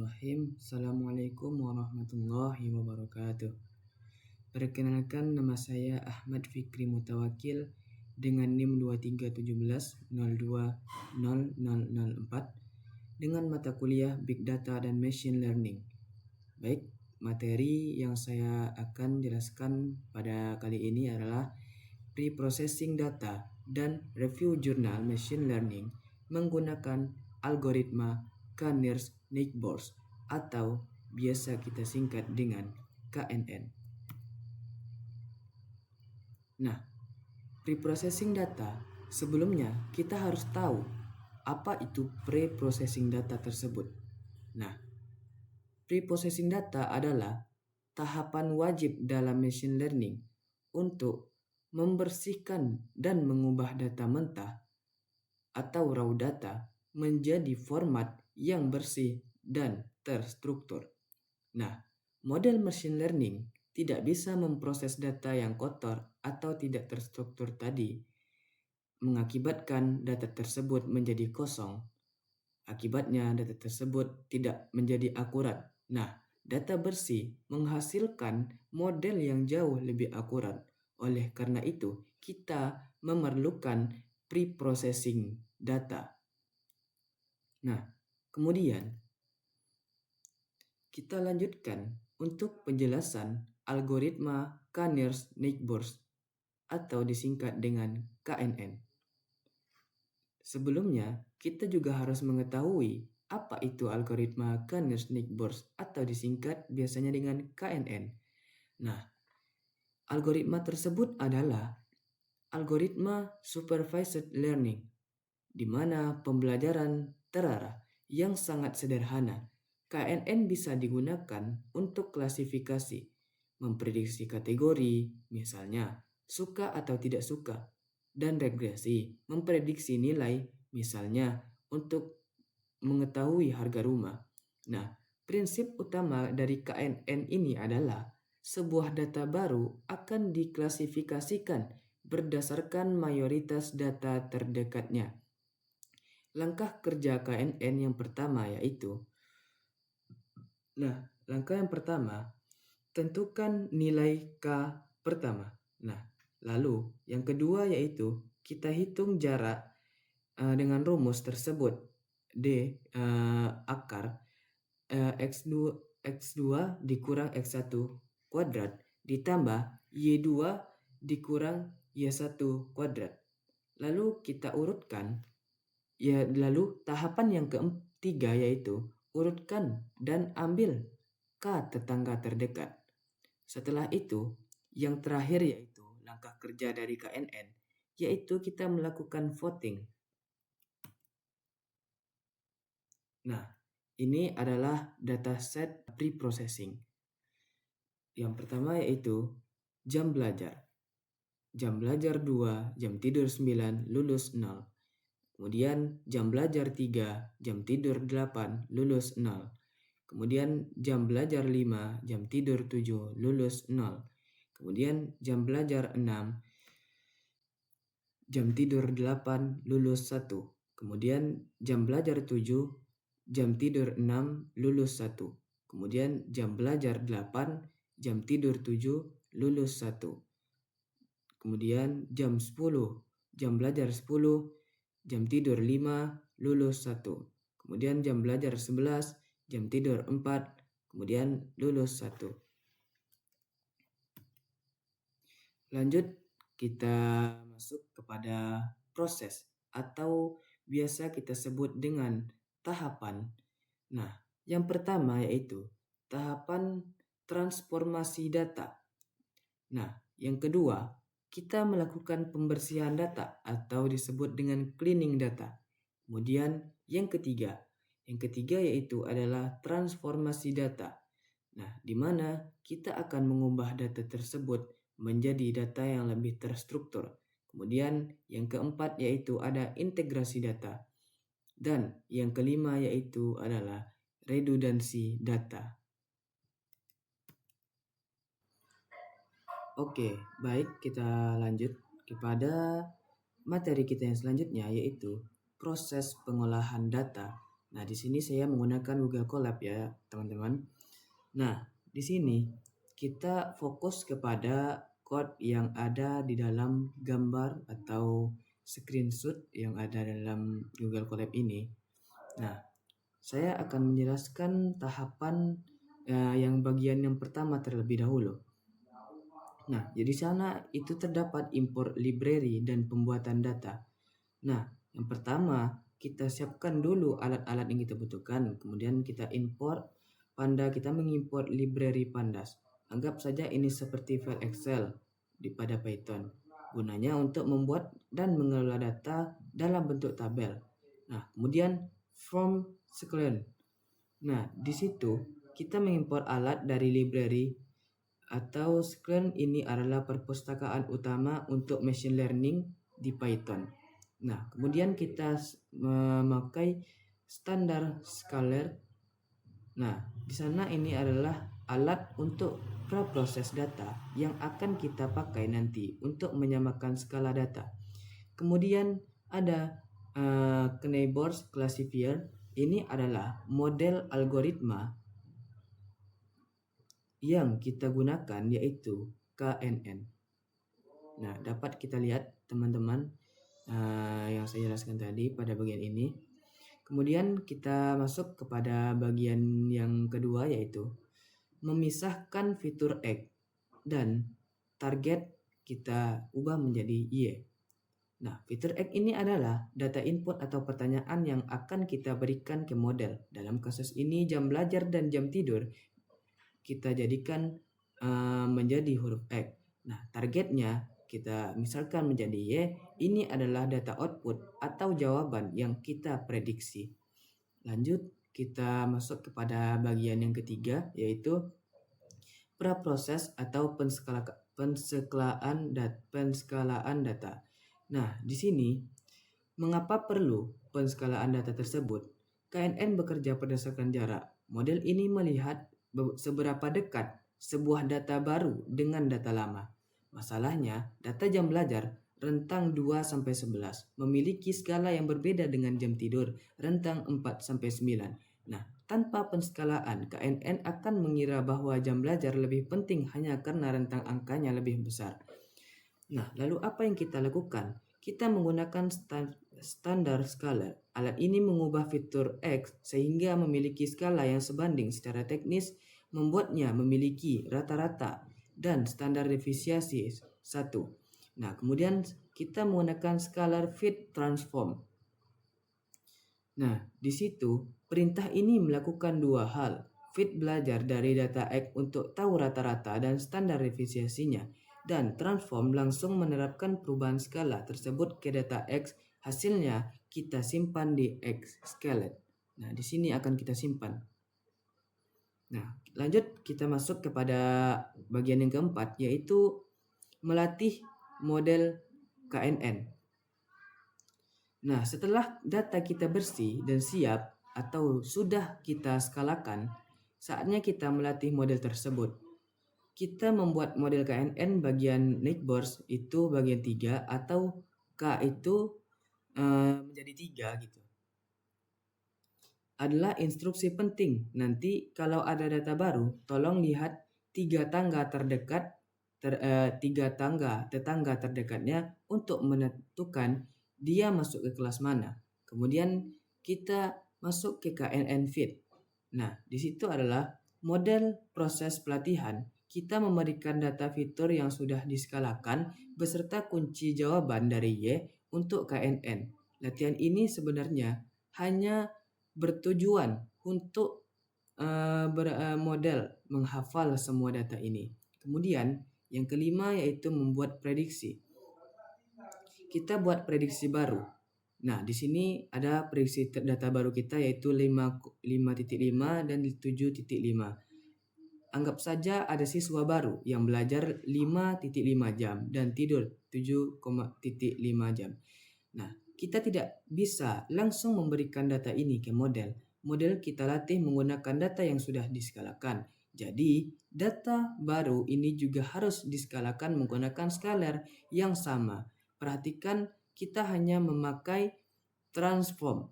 Bismillahirrahmanirrahim. Assalamualaikum warahmatullahi wabarakatuh. Perkenalkan, nama saya Ahmad Fikri Mutawakil dengan NIM 2317020004 dengan mata kuliah Big Data dan Machine Learning. Baik, materi yang saya akan jelaskan pada kali ini adalah Pre-processing data dan review jurnal machine learning menggunakan algoritma Knaers-Nickborst atau biasa kita singkat dengan KNN. Nah, pre-processing data, sebelumnya kita harus tahu apa itu pre-processing data tersebut. Nah, pre-processing data adalah tahapan wajib dalam machine learning untuk membersihkan dan mengubah data mentah atau raw data menjadi format yang bersih dan terstruktur. Nah, model machine learning tidak bisa memproses data yang kotor atau tidak terstruktur tadi, mengakibatkan data tersebut menjadi kosong. Akibatnya data tersebut tidak menjadi akurat. Nah, data bersih menghasilkan model yang jauh lebih akurat. Oleh karena itu, kita memerlukan pre-processing data. Nah, kemudian kita lanjutkan untuk penjelasan algoritma Knaers-Nickborst atau disingkat dengan KNN. Sebelumnya, kita juga harus mengetahui apa itu algoritma Knaers-Nickborst atau disingkat biasanya dengan KNN. Nah, algoritma tersebut adalah algoritma supervised learning, di mana pembelajaran terarah yang sangat sederhana. KNN bisa digunakan untuk klasifikasi, memprediksi kategori, misalnya suka atau tidak suka, dan regresi, memprediksi nilai, misalnya untuk mengetahui harga rumah. Nah, prinsip utama dari KNN ini adalah sebuah data baru akan diklasifikasikan berdasarkan mayoritas data terdekatnya. Langkah kerja KNN yang pertama yaitu, langkah yang pertama, tentukan nilai K pertama. Nah, lalu yang kedua yaitu kita hitung jarak dengan rumus tersebut. D akar X2 dikurang X1 kuadrat ditambah Y2 dikurang Y1 kuadrat. Lalu kita urutkan. Lalu tahapan yang ketiga yaitu urutkan dan ambil K tetangga terdekat. Setelah itu, yang terakhir yaitu langkah kerja dari KNN, yaitu kita melakukan voting. Nah, ini adalah dataset pre-processing. Yang pertama yaitu jam belajar. Jam belajar 2, jam tidur 9, lulus 0. Kemudian jam belajar 3, jam tidur 8, lulus 0. Kemudian jam belajar 5, jam tidur 7, lulus 0. Kemudian jam belajar 6, jam tidur 8, lulus 1. Kemudian jam belajar 7, jam tidur 6, lulus 1. Kemudian jam belajar 8, jam tidur 7, lulus 1. Kemudian jam 10, jam belajar 10, jam tidur 5, lulus 1. Kemudian jam belajar 11, jam tidur 4, kemudian lulus 1. Lanjut, kita masuk kepada proses atau biasa kita sebut dengan tahapan. Nah, yang pertama yaitu tahapan transformasi data. Nah, yang kedua, kita melakukan pembersihan data atau disebut dengan cleaning data. Kemudian yang ketiga yaitu adalah transformasi data. Nah, di mana kita akan mengubah data tersebut menjadi data yang lebih terstruktur. Kemudian yang keempat yaitu ada integrasi data. Dan yang kelima yaitu adalah redundansi data. Oke, baik, kita lanjut kepada materi kita yang selanjutnya yaitu proses pengolahan data Nah, di sini saya menggunakan Google Colab ya, teman-teman. Nah, di sini kita fokus kepada code yang ada di dalam gambar atau screenshot yang ada dalam Google Colab ini. Nah, saya akan menjelaskan tahapan yang bagian yang pertama terlebih dahulu. Nah, jadi sana itu terdapat import library dan pembuatan data. Nah, yang pertama kita siapkan dulu alat-alat yang kita butuhkan, kemudian kita import Panda, kita mengimport library Pandas. Anggap saja ini seperti file Excel pada Python. Gunanya untuk membuat dan mengelola data dalam bentuk tabel. Nah, kemudian from screen. Nah, di situ kita mengimport alat dari library atau screen ini adalah perpustakaan utama untuk machine learning di Python. Nah, kemudian kita memakai standar scalar. Nah, di sana ini adalah alat untuk preproses data yang akan kita pakai nanti untuk menyamakan skala data. Kemudian ada Knebels classifier. Ini adalah model algoritma yang kita gunakan, yaitu KNN. Nah, dapat kita lihat teman-teman yang saya jelaskan tadi pada bagian ini. Kemudian kita masuk kepada bagian yang kedua, yaitu memisahkan fitur X dan target kita ubah menjadi Y. Nah, fitur X ini adalah data input atau pertanyaan yang akan kita berikan ke model. Dalam kasus ini jam belajar dan jam tidur kita jadikan menjadi huruf X. Nah, targetnya kita misalkan menjadi Y. Ini adalah data output atau jawaban yang kita prediksi. Lanjut, kita masuk kepada bagian yang ketiga, yaitu praproses atau penskalaan data. Nah, di sini mengapa perlu penskalaan data tersebut? KNN bekerja berdasarkan jarak. Model ini melihat seberapa dekat sebuah data baru dengan data lama. Masalahnya, data jam belajar rentang 2-11 memiliki skala yang berbeda dengan jam tidur rentang 4-9. Nah, tanpa penskalaan, KNN akan mengira bahwa jam belajar lebih penting hanya karena rentang angkanya lebih besar. Nah, lalu apa yang kita lakukan? Kita menggunakan standar skala. Alat ini mengubah fitur X sehingga memiliki skala yang sebanding. Secara teknis, membuatnya memiliki rata-rata dan standar defisiensi 1. Nah, kemudian kita menggunakan scalar fit transform. Nah, di situ perintah ini melakukan dua hal. Fit belajar dari data X untuk tahu rata-rata dan standar defisiensinya, dan transform langsung menerapkan perubahan skala tersebut ke data X. Hasilnya kita simpan di X scalar. Nah, di sini akan kita simpan. Nah, lanjut kita masuk kepada bagian yang keempat, yaitu melatih model KNN. Nah, setelah data kita bersih dan siap atau sudah kita skalakan, saatnya kita melatih model tersebut. Kita membuat model KNN bagian Knebels itu bagian 3 atau K itu menjadi 3 gitu. Adalah instruksi penting. Nanti kalau ada data baru, tolong lihat 3 tangga terdekat, 3 tetangga terdekatnya untuk menentukan dia masuk ke kelas mana. Kemudian kita masuk ke KNN fit. Nah, di situ adalah model proses pelatihan. Kita memberikan data fitur yang sudah diskalakan beserta kunci jawaban dari Y untuk KNN. Latihan ini sebenarnya hanya bertujuan untuk model menghafal semua data ini. Kemudian yang kelima yaitu membuat prediksi. Kita buat prediksi baru. Nah, di sini ada prediksi data baru kita yaitu 5.5 dan 7.5. Anggap saja ada siswa baru yang belajar 5.5 jam dan tidur 7,5 jam. Nah, kita tidak bisa langsung memberikan data ini ke model. Model kita latih menggunakan data yang sudah diskalakan. Jadi, data baru ini juga harus diskalakan menggunakan skalar yang sama. Perhatikan, kita hanya memakai transform.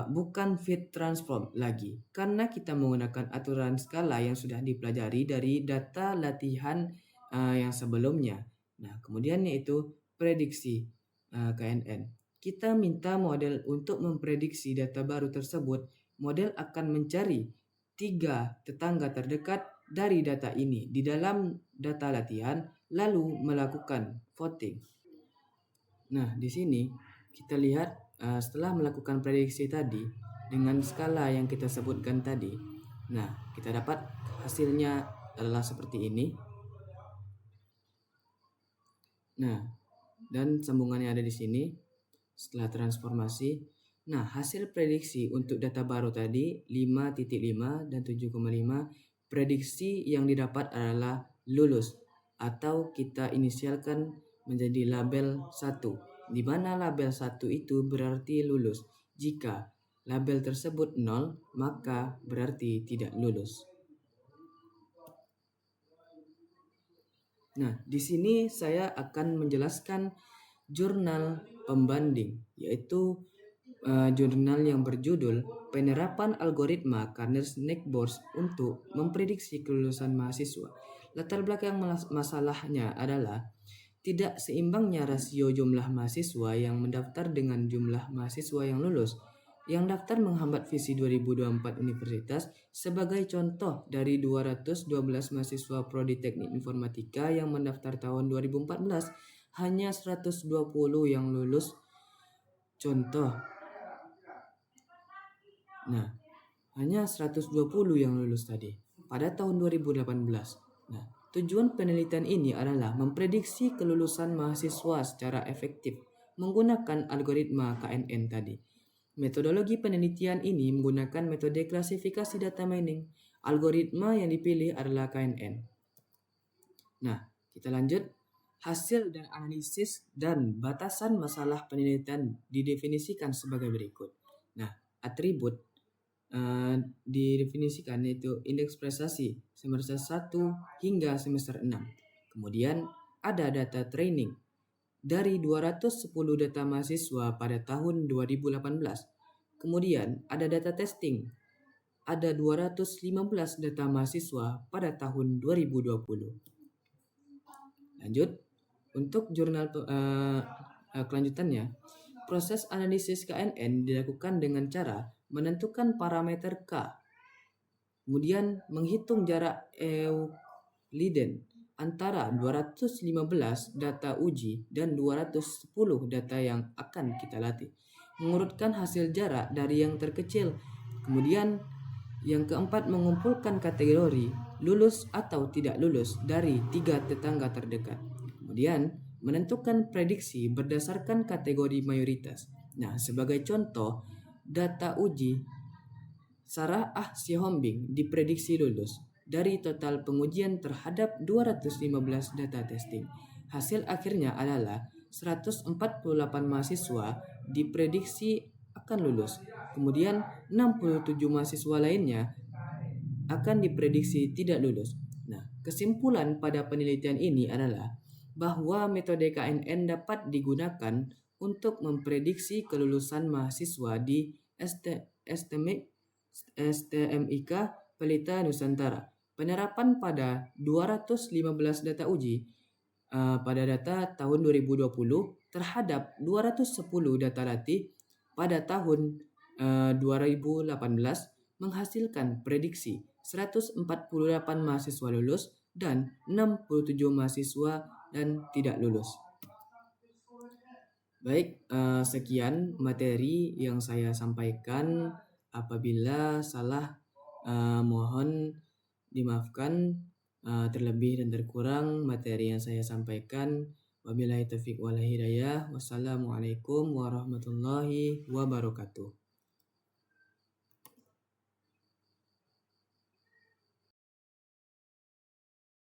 bukan fit transform lagi, karena kita menggunakan aturan skala yang sudah dipelajari dari data latihan yang sebelumnya. Nah, kemudian yaitu prediksi KNN. Kita minta model untuk memprediksi data baru tersebut. Model akan mencari 3 tetangga terdekat dari data ini di dalam data latihan, lalu melakukan voting. Nah, di sini kita lihat setelah melakukan prediksi tadi dengan skala yang kita sebutkan tadi. Nah, kita dapat hasilnya adalah seperti ini. Nah, dan sambungannya ada di sini setelah transformasi. Nah, hasil prediksi untuk data baru tadi 5.5 dan 7,5, prediksi yang didapat adalah lulus atau kita inisialkan menjadi label 1, di mana label 1 itu berarti lulus. Jika label tersebut 0, maka berarti tidak lulus. Nah, di sini saya akan menjelaskan jurnal pembanding, yaitu jurnal yang berjudul Penerapan Algoritma Kerner-Snakeborst untuk Memprediksi Kelulusan Mahasiswa. Latar belakang masalahnya adalah tidak seimbangnya rasio jumlah mahasiswa yang mendaftar dengan jumlah mahasiswa yang lulus. Yang daftar menghambat visi 2024 universitas. Sebagai contoh, dari 212 mahasiswa Prodi Teknik Informatika yang mendaftar tahun 2014, hanya 120 yang lulus. Contoh. Nah, hanya 120 yang lulus tadi pada tahun 2018. Nah, tujuan penelitian ini adalah memprediksi kelulusan mahasiswa secara efektif menggunakan algoritma KNN tadi. Metodologi penelitian ini menggunakan metode klasifikasi data mining. Algoritma yang dipilih adalah KNN. Nah, kita lanjut. Hasil dan analisis dan batasan masalah penelitian didefinisikan sebagai berikut. Nah, atribut didefinisikan yaitu indeks prestasi semester 1 hingga semester 6. Kemudian ada data training dari 210 data mahasiswa pada tahun 2018. Kemudian ada data testing. Ada 215 data mahasiswa pada tahun 2020. Lanjut, untuk jurnal kelanjutannya, proses analisis KNN dilakukan dengan cara menentukan parameter K, kemudian menghitung jarak Euclidean antara 215 data uji dan 210 data yang akan kita latih. Mengurutkan hasil jarak dari yang terkecil. Kemudian yang keempat, mengumpulkan kategori lulus atau tidak lulus dari 3 tetangga terdekat. Kemudian menentukan prediksi berdasarkan kategori mayoritas. Nah, sebagai contoh, data uji Sarah Sihombing diprediksi lulus dari total pengujian terhadap 215 data testing. Hasil akhirnya adalah 148 mahasiswa diprediksi akan lulus. Kemudian 67 mahasiswa lainnya akan diprediksi tidak lulus. Nah, kesimpulan pada penelitian ini adalah bahwa metode KNN dapat digunakan untuk memprediksi kelulusan mahasiswa di STMIK Pelita Nusantara. Penerapan pada 215 data uji pada data tahun 2020 terhadap 210 data latih pada tahun 2018 menghasilkan prediksi 148 mahasiswa lulus dan 67 mahasiswa dan tidak lulus. Baik, sekian materi yang saya sampaikan. Apabila salah, mohon dimaafkan. Terlebih dan terkurang materi yang saya sampaikan. Wabillahi taufiq wal hidayah. Wassalamualaikum warahmatullahi wabarakatuh.